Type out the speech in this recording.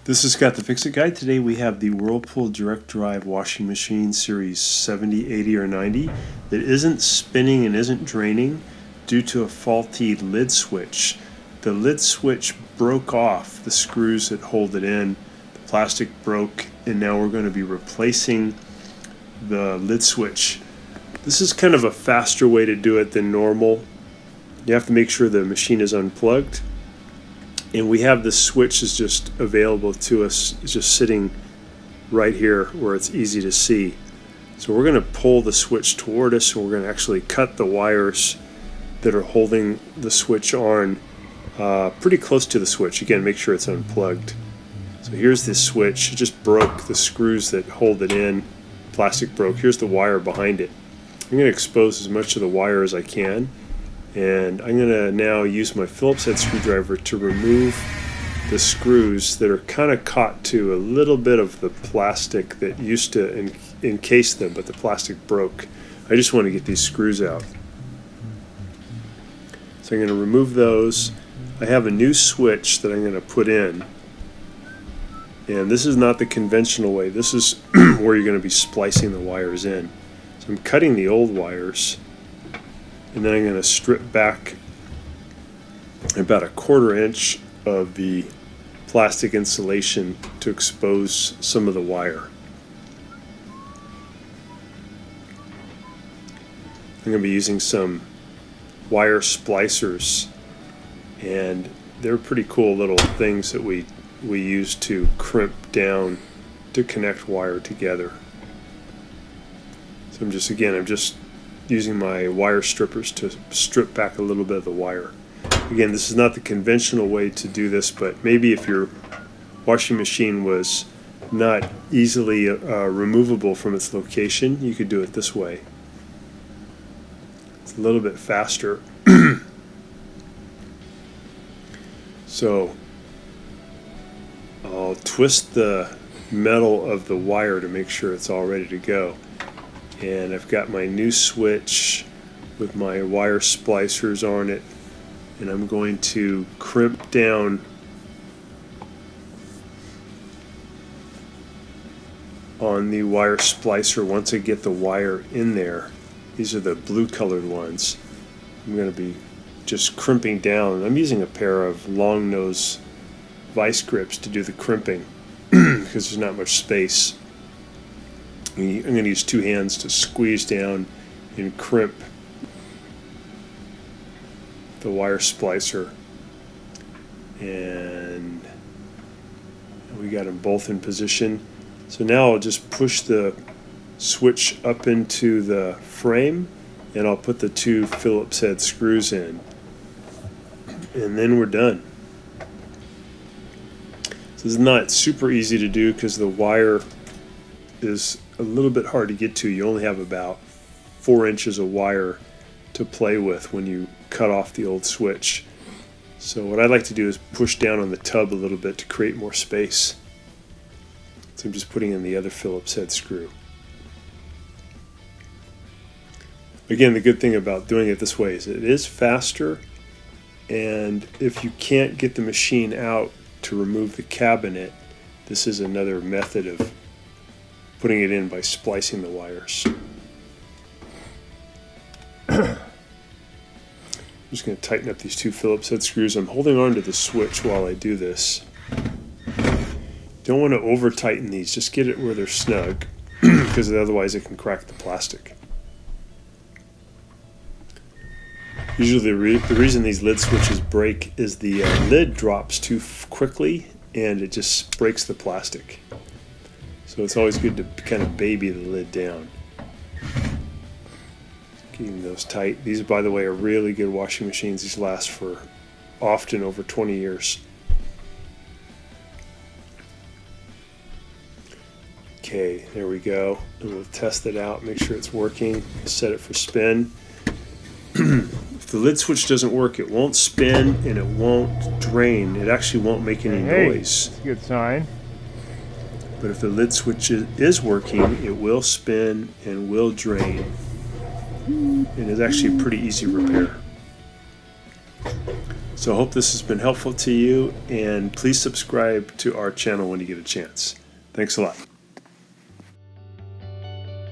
This is Scott the Fix-It Guy. Today we have the Whirlpool Direct Drive washing machine series 70, 80, or 90 that isn't spinning and isn't draining due to a faulty lid switch. The lid switch broke off the screws that hold it in. The plastic broke, and now we're going to be replacing the lid switch. This is kind of a faster way to do it than normal. You have to make sure the machine is unplugged. And we have the switch is just available to us. It's just sitting right here where it's easy to see. So we're going to pull the switch toward us, and we're going to actually cut the wires that are holding the switch on pretty close to the switch. Again, make sure it's unplugged. So here's this switch. It just broke the screws that hold it in. Plastic broke. Here's the wire behind it. I'm going to expose as much of the wire as I can. And I'm going to now use my Phillips head screwdriver to remove the screws that are kind of caught to a little bit of the plastic that used to encase them, but the plastic broke. I just want to get these screws out. So I'm going to remove those. I have a new switch that I'm going to put in. And this is not the conventional way. This is where you're going to be splicing the wires in. So I'm cutting the old wires. And then I'm going to strip back about a 1/4 inch of the plastic insulation to expose some of the wire. I'm going to be using some wire splicers, and they're pretty cool little things that we use to crimp down to connect wire together. So I'm just using my wire strippers to strip back a little bit of the wire. Again, this is not the conventional way to do this, but maybe if your washing machine was not easily removable from its location, you could do it this way. It's a little bit faster. So I'll twist the metal of the wire to make sure it's all ready to go. And I've got my new switch with my wire splicers on it, and I'm going to crimp down on the wire splicer once I get the wire in there. These are the blue colored ones. I'm going to be just crimping down. I'm using a pair of long nose vice grips to do the crimping because there's not much space. I'm going to use two hands to squeeze down and crimp the wire splicer. And we got them both in position. So now I'll just push the switch up into the frame, and I'll put the two Phillips head screws in. And then we're done. So this is not super easy to do because the wire is a little bit hard to get to. You only have about 4 inches of wire to play with when you cut off the old switch. So what I like to do is push down on the tub a little bit to create more space. So I'm just putting in the other Phillips head screw. Again, the good thing about doing it this way is it is faster, and if you can't get the machine out to remove the cabinet, this is another method of putting it in by splicing the wires. I'm just going to tighten up these two Phillips head screws. I'm holding on to the switch while I do this. Don't want to over tighten these, just get it where they're snug because otherwise it can crack the plastic. Usually the reason these lid switches break is the lid drops too quickly and it just breaks the plastic. So it's always good to kind of baby the lid down. Keeping those tight. These, by the way, are really good washing machines. These last for often over 20 years. Okay, there we go. And we'll test it out, make sure it's working. Set it for spin. If the lid switch doesn't work, it won't spin and it won't drain. It actually won't make any noise. That's a good sign. But if the lid switch is working, it will spin and will drain. And it's actually a pretty easy repair. So I hope this has been helpful to you, and please subscribe to our channel when you get a chance. Thanks a lot.